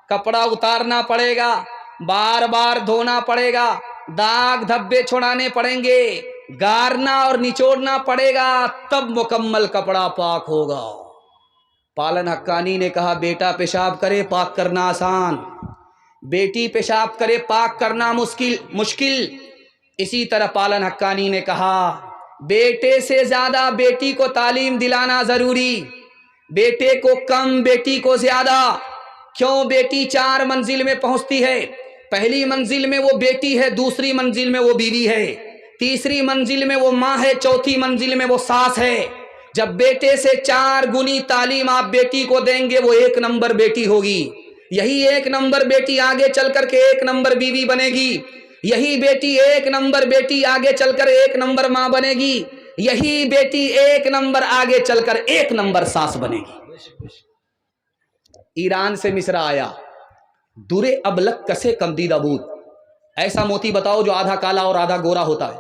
کپڑا اتارنا پڑے گا، بار بار دھونا پڑے گا، داغ دھبے چھڑانے پڑیں گے، گارنا اور نچوڑنا پڑے گا، تب مکمل کپڑا پاک ہوگا۔ پالن حقانی نے کہا بیٹا پیشاب کرے پاک کرنا آسان، بیٹی پیشاب کرے پاک کرنا مشکل۔ اسی طرح پالن حقانی نے کہا بیٹے سے زیادہ بیٹی کو تعلیم دلانا ضروری، بیٹے کو کم بیٹی کو زیادہ۔ کیوں؟ بیٹی 4 منزل میں پہنچتی ہے، پہلی منزل میں وہ بیٹی ہے، دوسری منزل میں وہ بیوی ہے، تیسری منزل میں وہ ماں ہے، چوتھی منزل میں وہ ساس ہے۔ جب بیٹے سے 4 گنی تعلیم آپ بیٹی کو دیں گے وہ 1 نمبر بیٹی ہوگی، یہی 1 نمبر بیٹی آگے چل کر کے 1 نمبر بیوی بنے گی، یہی بیٹی 1 نمبر بیٹی آگے چل کر 1 نمبر ماں بنے گی، یہی بیٹی 1 نمبر آگے چل کر 1 نمبر ساس بنے گی۔ ایران سے مصر آیا درے ابلک کسے کمدیدہ بود، ایسا موتی بتاؤ جو آدھا کالا اور آدھا گورا ہوتا ہے۔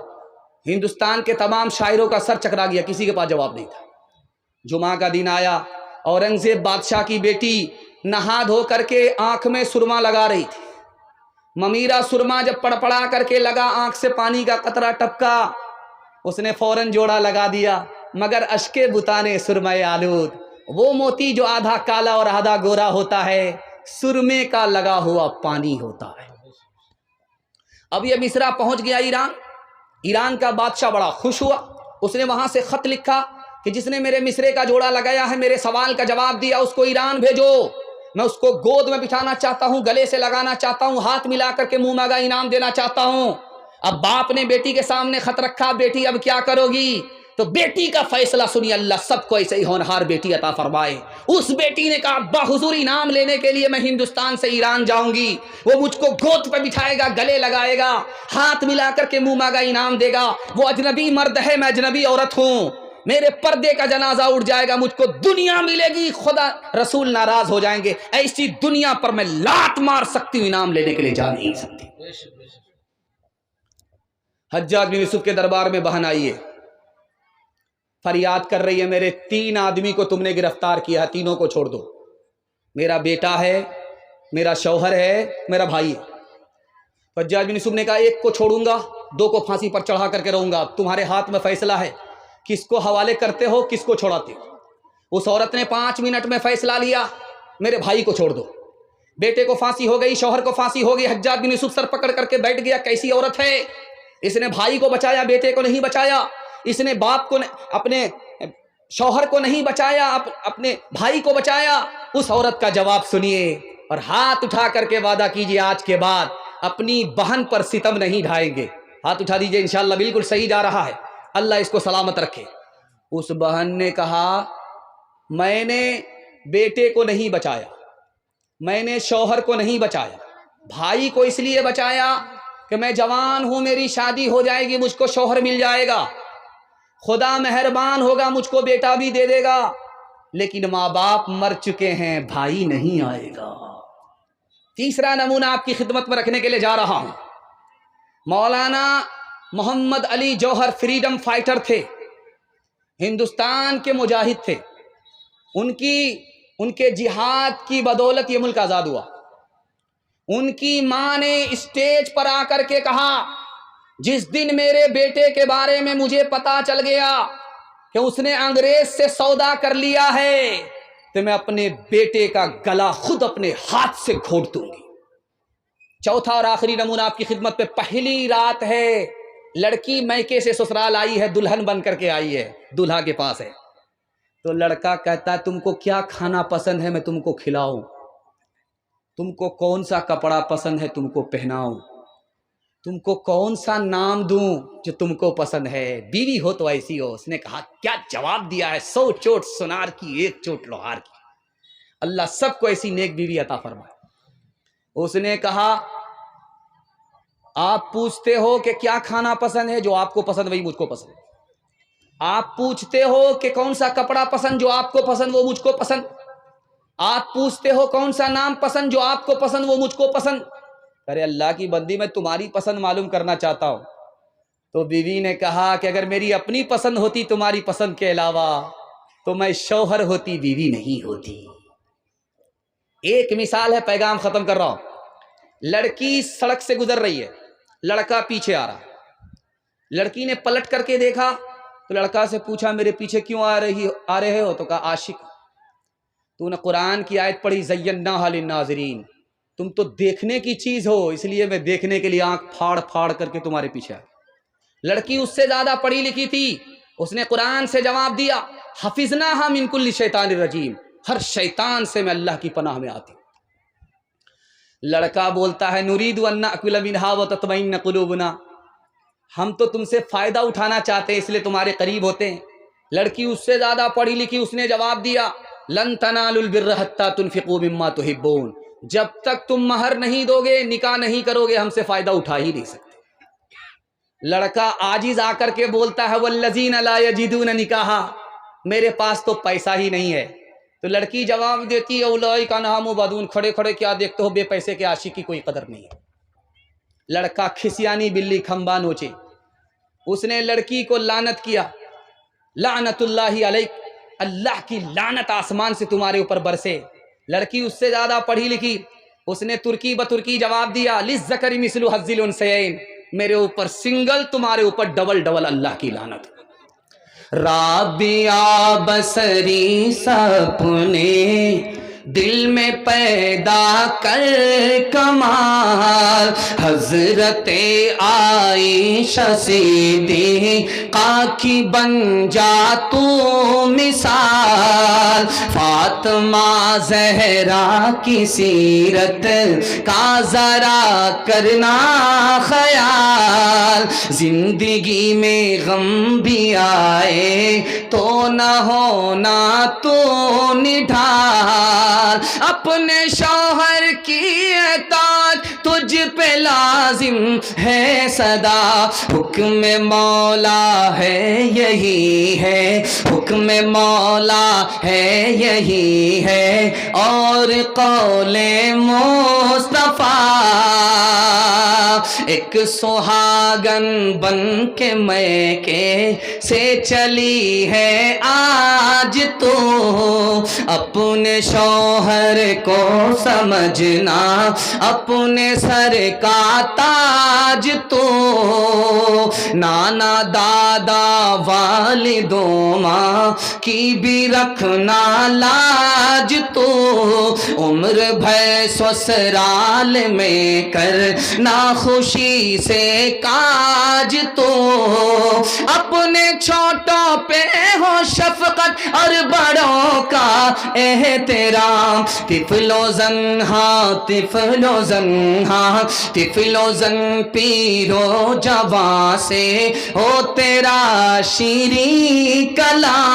ہندوستان کے تمام شاعروں کا سر چکرا گیا، کسی کے پاس جواب نہیں تھا۔ جمعہ کا دن آیا، اورنگزیب بادشاہ کی بیٹی نہا دھو کر کے آنکھ میں سرما لگا رہی تھی. ممیرہ سرما جب پڑپڑا کر کے لگا، آنکھ سے پانی کا قطرہ ٹپکا، اس نے فوراً جوڑا لگا دیا. مگر اشک بتانے سرمے آلود، وہ موتی جو آدھا کالا اور آدھا گورا ہوتا ہے، سرمے کا لگا ہوا پانی ہوتا ہے. اب یہ مصرع پہنچ گیا ایران کا بادشاہ بڑا خوش ہوا. اس نے وہاں سے خط لکھا کہ جس نے میرے مصرے کا جوڑا لگایا ہے، میرے سوال کا جواب دیا، اس کو ایران بھیجو. میں اس کو گود میں بٹھانا چاہتا ہوں، گلے سے لگانا چاہتا ہوں، ہاتھ ملا کر کے منہ مانگا انعام دینا چاہتا ہوں. اب باپ نے بیٹی کے سامنے خط رکھا، بیٹی اب کیا کرو گی؟ تو بیٹی کا فیصلہ سنی، اللہ سب کو ایسے ہی ہونہار بیٹی عطا فرمائے. اس بیٹی نے کہا ابا حضور انعام لینے کے لیے میں ہندوستان سے ایران جاؤں گی. وہ مجھ کو گود پہ بٹھائے گا، گلے لگائے گا، ہاتھ ملا کر کے منہ مانگا انعام دے گا. وہ اجنبی مرد ہے، میں اجنبی عورت ہوں، میرے پردے کا جنازہ اٹھ جائے گا، مجھ کو دنیا ملے گی، خدا رسول ناراض ہو جائیں گے. ایسی دنیا پر میں لات مار سکتی ہوں، انعام لینے کے لیے جا نہیں سکتی. حجاج بن یوسف کے دربار میں بہن آئی ہے، فریاد کر رہی ہے میرے 3 آدمی کو تم نے گرفتار کیا ہے، تینوں کو چھوڑ دو. میرا بیٹا ہے، میرا شوہر ہے، میرا بھائی ہے. حجاج بن یوسف نے کہا 1 کو چھوڑوں گا، 2 کو پھانسی پر چڑھا کر کے رہوں گا. تمہارے ہاتھ میں فیصلہ ہے، کس کو حوالے کرتے ہو، کس کو چھوڑاتے ہو. اس عورت نے 5 منٹ میں فیصلہ لیا، میرے بھائی کو چھوڑ دو. بیٹے کو پھانسی ہو گئی، شوہر کو پھانسی ہو گئی. حجاج بن یوسف سر پکڑ کر کے بیٹھ گیا، کیسی عورت ہے، اس نے بھائی کو بچایا، بیٹے کو نہیں بچایا. اس نے باپ کو، اپنے شوہر کو نہیں بچایا، اپنے بھائی کو بچایا. اس عورت کا جواب سنیے اور ہاتھ اٹھا کر کے وعدہ کیجئے آج کے بعد اپنی بہن پر ستم نہیں ڈھائیں گے. ہاتھ اٹھا دیجئے، انشاءاللہ بالکل صحیح جا رہا ہے، اللہ اس کو سلامت رکھے. اس بہن نے کہا میں نے بیٹے کو نہیں بچایا، میں نے شوہر کو نہیں بچایا، بھائی کو اس لیے بچایا کہ میں جوان ہوں، میری شادی ہو جائے گی، مجھ کو شوہر مل جائے گا، خدا مہربان ہوگا، مجھ کو بیٹا بھی دے دے گا. لیکن ماں باپ مر چکے ہیں، بھائی نہیں آئے گا. تیسرا نمونہ آپ کی خدمت میں رکھنے کے لیے جا رہا ہوں. مولانا محمد علی جوہر فریڈم فائٹر تھے، ہندوستان کے مجاہد تھے. ان کے جہاد کی بدولت یہ ملک آزاد ہوا. ان کی ماں نے اسٹیج پر آ کر کے کہا جس دن میرے بیٹے کے بارے میں مجھے پتا چل گیا کہ اس نے انگریز سے سودا کر لیا ہے تو میں اپنے بیٹے کا گلا خود اپنے ہاتھ سے گھونٹ دوں گی. چوتھا اور آخری نمونہ آپ کی خدمت پہ. پہلی رات ہے، لڑکی میکے سے سسرال آئی ہے، دلہن بن کر کے آئی ہے، دولہا کے پاس ہے. تو لڑکا کہتا ہے تم کو کیا کھانا پسند ہے میں تم کو کھلاؤں، تم کو کون سا کپڑا پسند ہے تم کو پہناؤں، تم کو کون سا نام دوں جو تم کو پسند ہے، بیوی ہو تو ایسی ہو. اس نے کہا کیا جواب دیا ہے، 100 چوٹ سونار کی 1 چوٹ لوہار کی. اللہ سب کو ایسی نیک بیوی عطا فرمائے. اس نے کہا آپ پوچھتے ہو کہ کیا کھانا پسند ہے، جو آپ کو پسند وہی مجھ کو پسند. آپ پوچھتے ہو کہ کون سا کپڑا پسند، جو آپ کو پسند وہ مجھ کو پسند. آپ پوچھتے ہو کون سا نام پسند، جو آپ کو پسند وہ مجھ کو پسند. ارے اللہ کی بندی میں تمہاری پسند معلوم کرنا چاہتا ہوں. تو بیوی نے کہا کہ اگر میری اپنی پسند ہوتی تمہاری پسند کے علاوہ تو میں شوہر ہوتی، بیوی نہیں ہوتی. ایک مثال ہے، پیغام ختم کر رہا ہوں. لڑکی سڑک سے گزر رہی ہے، لڑکا پیچھے آ رہا ہے. لڑکی نے پلٹ کر کے دیکھا تو لڑکا سے پوچھا میرے پیچھے کیوں آ رہے ہو؟ تو کہا عاشق. تو نے قرآن کی آیت پڑھی زیناھا للناظرین، تم تو دیکھنے کی چیز ہو، اس لیے میں دیکھنے کے لیے آنکھ پھاڑ پھاڑ کر کے تمہارے پیچھے آئی. لڑکی اس سے زیادہ پڑھی لکھی تھی، اس نے قرآن سے جواب دیا حفظناھا من کل شیطان الرجیم، ہر شیطان سے میں اللہ کی پناہ میں آتی ہوں. لڑکا بولتا ہے نرید ان ناکل منھا وتطمئن قلوبنا، ہم تو تم سے فائدہ اٹھانا چاہتے ہیں اس لیے تمہارے قریب ہوتے ہیں. لڑکی اس سے زیادہ پڑھی لکھی، اس نے جواب دیا لن تنالوا البر حتى تنفقوا مما تحبون، جب تک تم مہر نہیں دو گے، نکاح نہیں کرو گے، ہم سے فائدہ اٹھا ہی نہیں سکتے. لڑکا عاجز آ کر کے بولتا ہے والذین لا یجدون نکاحا، میرے پاس تو پیسہ ہی نہیں ہے. تو لڑکی جواب دیتی ہے اولئک عنہا مبعدون، کھڑے کھڑے کیا دیکھتے ہو، بے پیسے کے عاشق کی کوئی قدر نہیں ہے. لڑکا کھسیانی بلی کھمبا نوچے. اس نے لڑکی کو لعنت کیا، لعنت اللہ علیک، اللہ کی لعنت آسمان سے تمہارے اوپر برسے، لڑکی اس سے زیادہ پڑھی لکھی، اس نے ترکی بترکی جواب دیا، للذکر مثل حظ الانثیین، میرے اوپر سنگل، تمہارے اوپر ڈبل ڈبل، اللہ کی لعنت۔ رابعہ بصری سپنے دل میں پیدا کر کمال، حضرت عائشہ صدیقہ کی بن جا تو مثال، فاطمہ زہرا کی سیرت کا ذرا کرنا خیال، زندگی میں غم بھی آئے تو نہ ہونا تو نڈھال، اپنے شوہر کی اطاعت تجھ پہ لازم ہے صدا، حکم مولا ہے یہی ہے، حکم مولا ہے یہی ہے، اور قول مصطفیٰ، ایک سہاگن بن کے میکے سے چلی ہے آج تو، اپنے شوہر کو سمجھنا اپنے سر کا تاج تو، نانا دادا والدوں ماں کی بھی رکھنا لاج تو، عمر بھر سسرال میں کرنا خوشی سے کاج تو، اپنے چھوٹوں پہ ہو شفقت اور بڑوں کا احترام، طفل و زنہاں طفل و زنہاں طفل و زن پیرو جوان سے ہو تیرا شیریں کلام۔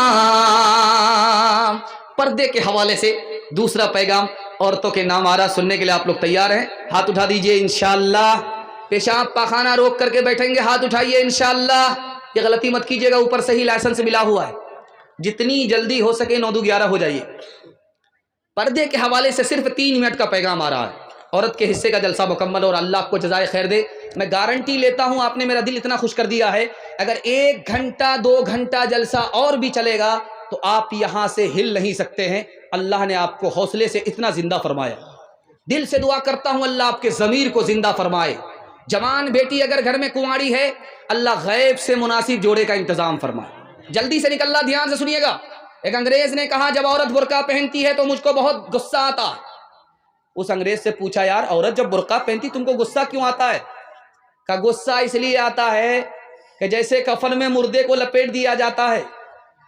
پردے کے حوالے سے دوسرا پیغام عورتوں کے نامآرا سننے کے لیے آپ لوگ تیار ہیں؟ ہاتھ اٹھا دیجئے انشاءاللہ۔ پیشاب پاخانہ روک کر کے بیٹھیں گے، ہاتھ اٹھائیے انشاءاللہ۔ یہ غلطی مت کیجیے گا، اوپر سے ہی لائسنس ملا ہوا ہے، جتنی جلدی ہو سکے 9-11 ہو جائیے۔ پردے کے حوالے سے صرف 3 منٹ کا پیغام آ رہا ہے، عورت کے حصے کا جلسہ مکمل، اور اللہ آپ کو جزائے خیر دے۔ میں گارنٹی لیتا ہوں، آپ نے میرا دل اتنا خوش کر دیا ہے، اگر 1 گھنٹہ 2 گھنٹہ جلسہ اور بھی چلے گا تو آپ یہاں سے ہل نہیں سکتے ہیں۔ اللہ نے آپ کو حوصلے سے اتنا زندہ فرمایا، دل سے دعا کرتا ہوں اللہ آپ کے ضمیر کو زندہ فرمائے۔ جوان بیٹی اگر گھر میں کنواری ہے، اللہ غیب سے مناسب جوڑے کا انتظام فرمائے۔ جلدی سے نکلنا، دھیان سے سنیے گا۔ ایک انگریز نے کہا جب عورت برقع پہنتی ہے تو مجھ کو بہت غصہ آتا۔ اس انگریز سے پوچھا یار عورت جب برقع پہنتی تم کو غصہ کیوں آتا ہے؟ کہا غصہ اس لیے آتا ہے کہ جیسے کفن میں مردے کو لپیٹ دیا جاتا ہے،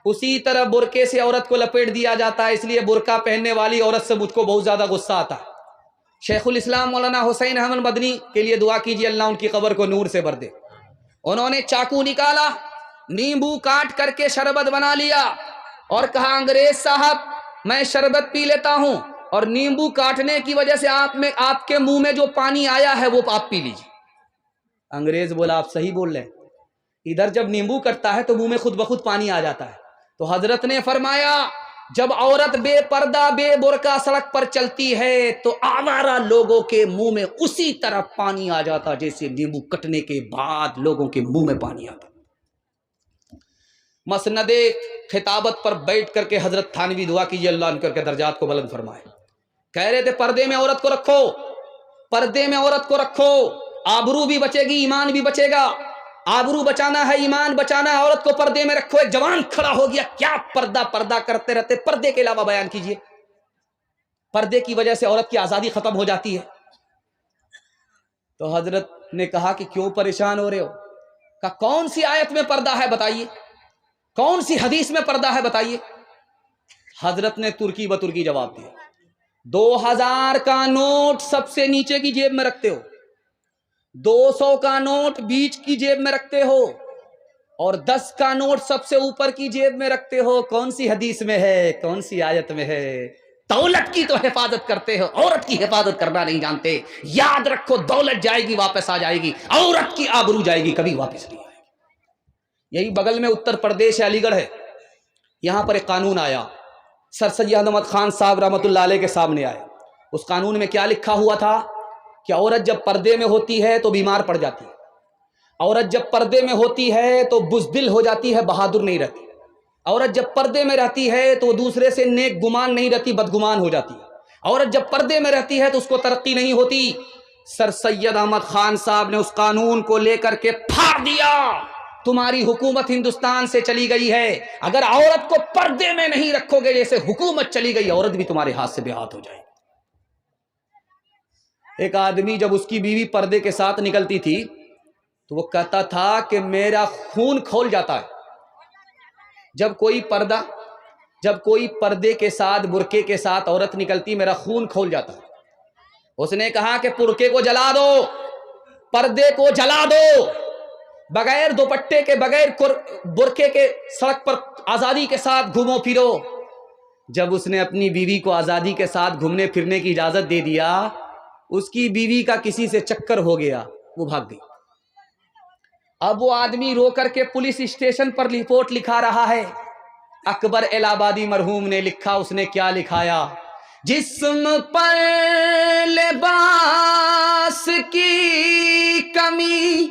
اسی طرح برقعے سے عورت کو لپیٹ دیا جاتا ہے، اس لیے برقع پہننے والی عورت سے مجھ کو بہت زیادہ غصہ آتا ہے۔ شیخ الاسلام مولانا حسین احمد مدنی کے لیے دعا کیجیے، اللہ ان کی قبر کو نور سے بھر دے۔ انہوں نے چاقو نکالا، نیمبو کاٹ کر کے شربت بنا لیا اور کہا انگریز صاحب میں شربت پی لیتا ہوں، اور نیمبو کاٹنے کی وجہ سے آپ کے منہ میں جو پانی آیا ہے وہ آپ پی لیجیے۔ انگریز بولا آپ صحیح بول رہے ہیں، ادھر جب نیمبو کٹتا ہے تو منہ میں خود بخود پانی آ جاتا ہے۔ تو حضرت نے فرمایا جب عورت بے پردہ بے برقع سڑک پر چلتی ہے تو آوارہ لوگوں کے منہ میں اسی طرح پانی آ جاتا جیسے نیمبو کٹنے کے بعد لوگوں کے منہ میں پانی آتا۔ مسند خطابت پر بیٹھ کر کے حضرت تھانوی دعا کیجیے اللہ ان کے درجات کو بلند فرمائے۔ کہہ رہے تھے پردے میں عورت کو رکھو، پردے میں عورت کو رکھو، آبرو بھی بچے گی ایمان بھی بچے گا۔ آبرو بچانا ہے، ایمان بچانا ہے، عورت کو پردے میں رکھو۔ ایک جوان کھڑا ہو گیا، کیا پردہ پردہ کرتے رہتے، پردے کے علاوہ بیان کیجئے۔ پردے کی وجہ سے عورت کی آزادی ختم ہو جاتی ہے۔ تو حضرت نے کہا کہ کیوں پریشان ہو رہے ہو؟ کہا کون سی آیت میں پردہ ہے بتائیے، کون سی حدیث میں پردہ ہے بتائیے۔ حضرت نے ترکی بترکی جواب دیا، 2000 کا نوٹ سب سے نیچے کی جیب میں رکھتے ہو، 200 کا نوٹ بیچ کی جیب میں رکھتے ہو، اور 10 کا نوٹ سب سے اوپر کی جیب میں رکھتے ہو۔ کون سی حدیث میں ہے، کون سی آیت میں ہے؟ دولت کی تو حفاظت کرتے ہو، عورت کی حفاظت کرنا نہیں جانتے۔ یاد رکھو دولت جائے گی واپس آ جائے گی، عورت کی آبرو جائے گی کبھی واپس نہیں آئے گی۔ یہی بغل میں اتر پردیش علی گڑھ ہے، یہاں پر ایک قانون آیا، سر سید احمد خان صاحب رحمۃ اللہ علیہ کے سامنے آیا۔ اس قانون میں کیا لکھا ہوا تھا کہ عورت جب پردے میں ہوتی ہے تو بیمار پڑ جاتی ہے، عورت جب پردے میں ہوتی ہے تو بزدل ہو جاتی ہے، بہادر نہیں رہتی، عورت جب پردے میں رہتی ہے تو دوسرے سے نیک گمان نہیں رہتی، بدگمان ہو جاتی ہے، عورت جب پردے میں رہتی ہے تو اس کو ترقی نہیں ہوتی۔ سر سید احمد خان صاحب نے اس قانون کو لے کر کے پھاڑ دیا، تمہاری حکومت ہندوستان سے چلی گئی ہے، اگر عورت کو پردے میں نہیں رکھو گے، جیسے حکومت چلی گئی عورت بھی تمہارے ہاتھ سے بے ہاتھ ہو جائے گی۔ ایک آدمی جب اس کی بیوی پردے کے ساتھ نکلتی تھی تو وہ کہتا تھا کہ میرا خون کھول جاتا ہے جب کوئی پردے کے ساتھ، برقعے کے ساتھ عورت نکلتی، میرا خون کھول جاتا ہے۔ اس نے کہا کہ برقعے کو جلا دو، پردے کو جلا دو، بغیر دوپٹے کے، بغیر برقعے کے سڑک پر آزادی کے ساتھ گھومو پھرو۔ جب اس نے اپنی بیوی کو آزادی کے ساتھ گھومنے پھرنے کی اجازت دے دیا، اس کی بیوی کا کسی سے چکر ہو گیا، وہ بھاگ گئی۔ اب وہ آدمی رو کر کے پولیس اسٹیشن پر رپورٹ لکھا رہا ہے۔ اکبر الہ آبادی مرحوم نے لکھا، اس نے کیا لکھایا؟ جسم پر لباس کی کمی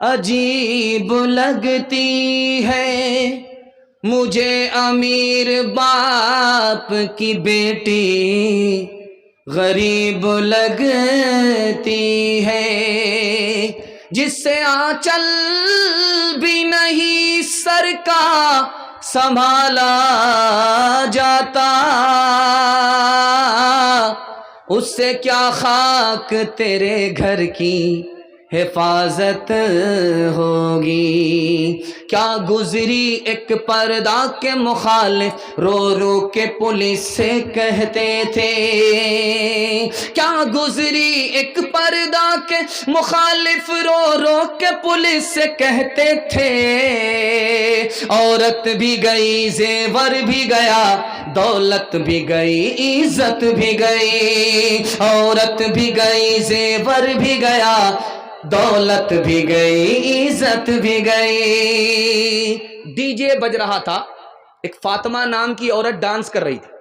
عجیب لگتی ہے، مجھے امیر باپ کی بیٹی غریب لگتی ہے، جس سے آنچل بھی نہیں سر کا سنبھالا جاتا، اس سے کیا خاک تیرے گھر کی حفاظت ہوگی۔ کیا گزری ایک پردہ کے مخالف رو رو کے پولیس سے کہتے تھے، کیا گزری ایک پردہ کے مخالف رو رو کے پولیس سے کہتے تھے، عورت بھی گئی، زیور بھی گیا، دولت بھی گئی، عزت بھی گئی، عورت بھی گئی، زیور بھی گیا، دولت بھی گئی، عزت بھی گئی۔ ڈی جے بج رہا تھا، ایک فاطمہ نام کی عورت ڈانس کر رہی تھی،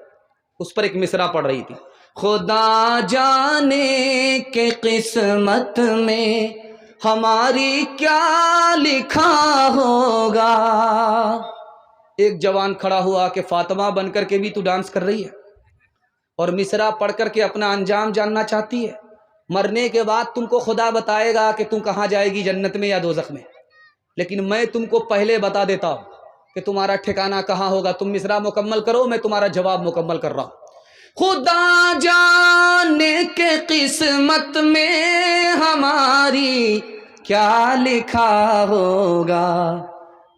اس پر ایک مصرع پڑھ رہی تھی، خدا جانے کہ قسمت میں ہماری کیا لکھا ہوگا۔ ایک جوان کھڑا ہوا کہ فاطمہ بن کر کے بھی تو ڈانس کر رہی ہے اور مصرع پڑھ کر کے اپنا انجام جاننا چاہتی ہے، مرنے کے بعد تم کو خدا بتائے گا کہ تم کہاں جائے گی، جنت میں یا دوزخ میں، لیکن میں تم کو پہلے بتا دیتا ہوں کہ تمہارا ٹھکانہ کہاں ہوگا۔ تم مصرع مکمل کرو، میں تمہارا جواب مکمل کر رہا ہوں۔ خدا جانے کہ قسمت میں ہماری کیا لکھا ہوگا۔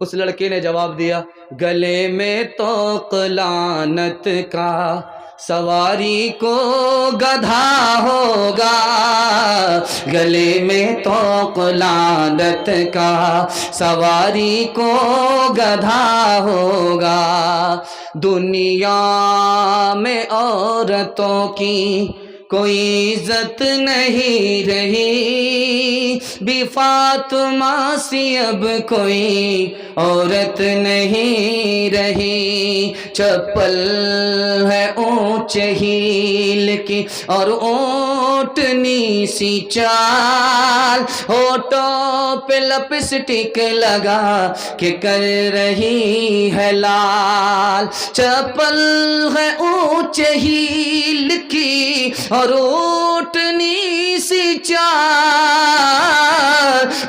اس لڑکے نے جواب دیا، گلے میں طوق لعنت کا سواری کو گدھا ہوگا، گلے میں طوق لعنت کا سواری کو گدھا ہوگا۔ دنیا میں عورتوں کی کوئی عزت نہیں رہی، بی فاطمہ سی اب کوئی عورت نہیں رہی، چپل ہے اونچے ہیل کی اور اونٹنی سی چال، ہونٹوں پہ لپسٹک لگا کہ کر رہی ہے لال، چپل ہے اونچے ہیل کی اور اونٹنی سی چال،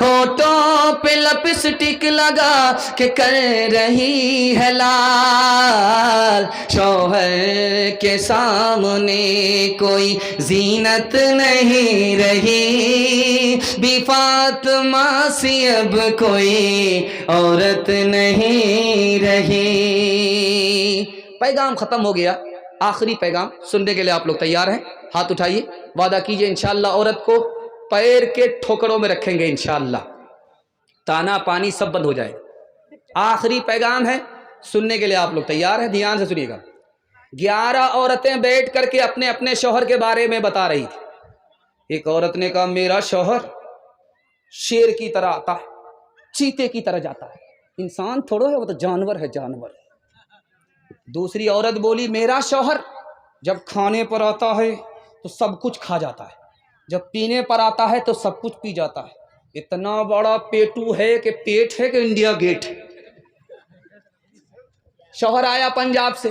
ہونٹوں پہ لپسٹک لگا کہ کر رہی ہے لال، شوہر کے سامنے کوئی زینت نہیں رہی، بی فاطمہ سی اب کوئی عورت نہیں رہی۔ پیغام ختم ہو گیا، آخری پیغام سننے کے لیے آپ لوگ تیار ہیں؟ ہاتھ اٹھائیے، وعدہ کیجئے انشاءاللہ عورت کو پیر کے ٹھوکروں میں رکھیں گے انشاءاللہ، تانا پانی سب بند ہو جائے۔ آخری پیغام ہے، سننے کے لیے آپ لوگ تیار ہیں؟ دھیان سے سنیے گا۔ 11 عورتیں بیٹھ کر کے اپنے اپنے شوہر کے بارے میں بتا رہی تھی۔ ایک عورت نے کہا میرا شوہر شیر کی طرح آتا ہے، چیتے کی طرح جاتا ہے، انسان تھوڑا ہے، وہ تو جانور ہے، جانور۔ دوسری عورت بولی میرا شوہر جب کھانے پر آتا ہے تو سب کچھ کھا جاتا ہے، جب پینے پر آتا ہے تو سب کچھ پی جاتا ہے، اتنا بڑا پیٹو ہے کہ پیٹ ہے کہ انڈیا گیٹ ہے۔ شوہر آیا پنجاب سے،